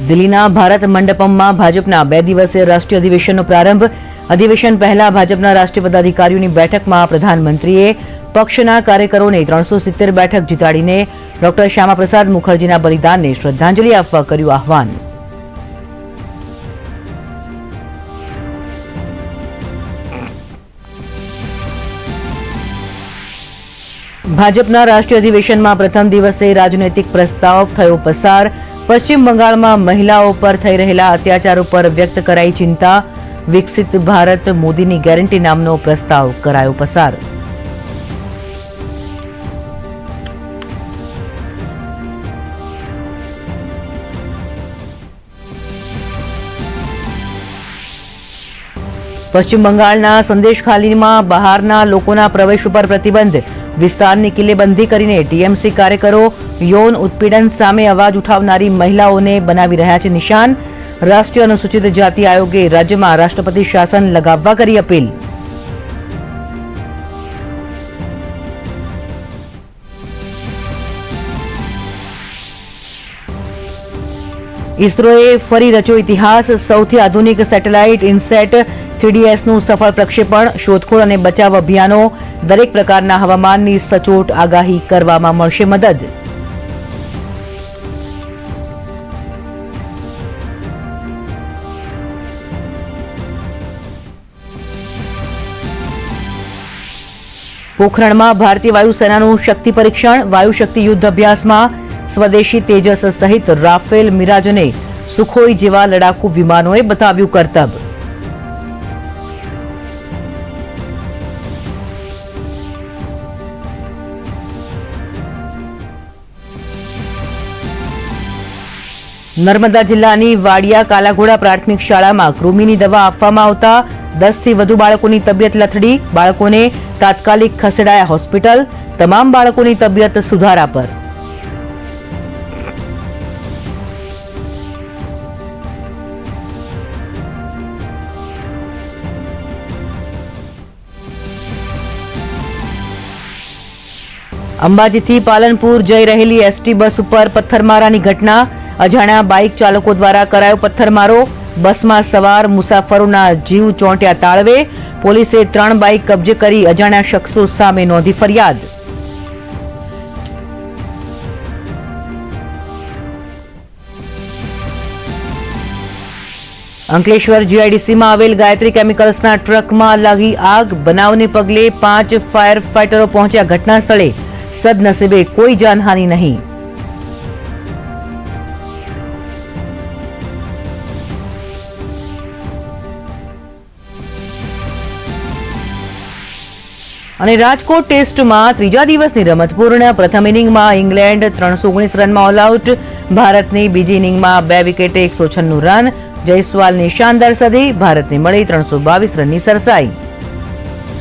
દિલ્હીના ભારત મંડપમમાં ભાજપના 2 દિવસીય રાષ્ટ્રીય અધિવેશનનો પ્રારંભ. અધિવેશન પહેલા ભાજપના રાષ્ટ્રીય પદાધિકારીઓની બેઠકમાં પ્રધાનમંત્રીએ પક્ષના કાર્યકરોને 370 બેઠક જીતાડીને ડોક્ટર શ્યામાપ્રસાદ મુખર્જીના બલિદાનને શ્રદ્ધાંજલિ આપવા કર્યું આહ્વાન. ભાજપના રાષ્ટ્રીય અધિવેશનમાં પ્રથમ દિવસે રાજનૈતિક પ્રસ્તાવ થયો પસાર. પશ્ચિમ બંગાળમાં મહિલાઓ પર થઈ રહેલા અત્યાચારો પર વ્યક્ત કરાઈ ચિંતા. વિકસિત ભારત મોદીની ગેરંટી નામનો પ્રસ્તાવ કરાયો પસાર. પશ્ચિમ બંગાળના સંદેશખાલીમાં બહારના લોકોના પ્રવેશ ઉપર પ્રતિબંધ. વિસ્તારની કિલ્લેબંધી કરીને ટીએમસી કાર્યકરો યૌન ઉત્પીડન સામે અવાજ ઉઠાવનારી મહિલાઓને બનાવી રહ્યા છે નિશાન. રાષ્ટ્રીય અનુસૂચિત જાતિ આયોગે રાજ્યમાં રાષ્ટ્રપતિ શાસન લગાવવા કરી અપીલ. ઇસરોએ ફરી રચ્યો ઇતિહાસ. સૌથી આધુનિક સેટેલાઇટ ઇનસેટ 3DS નું સફળ પ્રક્ષેપણ. શોધખોળ અને બચાવ અભિયાનો દરેક પ્રકારના હવામાનની સચોટ આગાહી કરવામાં મળશે મદદ. પોખરણમાં ભારતીય વાયુસેનાનું શક્તિ પરીક્ષણ. વાયુશક્તિ યુદ્ધ અભ્યાસમાં સ્વદેશી તેજસ સહિત રાફેલ, મિરાજ અને સુખોઈ જેવા લડાકુ વિમાનોએ બતાવ્યું કરતબ. નર્મદા જિલ્લાની વાડિયા કાલાઘોડા પ્રાથમિક શાળામાં કૃમિની દવા આપવામાં આવતા 10 થી વધુ બાળકોની તબિયત લથડી. બાળકોને તાત્કાલિક ખસેડાયા હોસ્પિટલ. તમામ બાળકોની તબિયત સુધારા પર. અંબાજીથી પાલનપુર જઈ રહેલી એસટી બસ ઉપર પથ્થરમારાની ઘટના. અજાણ્યા બાઇક ચાલકો દ્વારા કરાયો પથ્થરમારો. બસમાં સવાર મુસાફરોના જીવ ચોંટ્યા તાળવે. પોલીસે 3 બાઇક કબજે કરી અજાણ્યા શખ્સો સામે નોંધી ફરિયાદ. અંકલેશ્વર જીઆઈડીસીમાં આવેલ ગાયત્રી કેમિકલ્સના ટ્રકમાં લાગી આગ. બનાવને પગલે 5 ફાયર ફાઇટરો પહોંચ્યા ઘટના સ્થળે. સદનસીબે કોઈ જાનહાનિ નહીં. અને રાજકોટ ટેસ્ટમાં ત્રીજા દિવસની રમત પૂર્ણ. પ્રથમ ઇનિંગમાં ઇંગ્લેન્ડ 319 રનમાં ઓલ આઉટ. ભારતની બીજી ઇનિંગમાં 2 વિકેટે 196 રન. જયસ્વાલની શાનદાર સદી. ભારતને મળી 322 રનની સરસાઈ.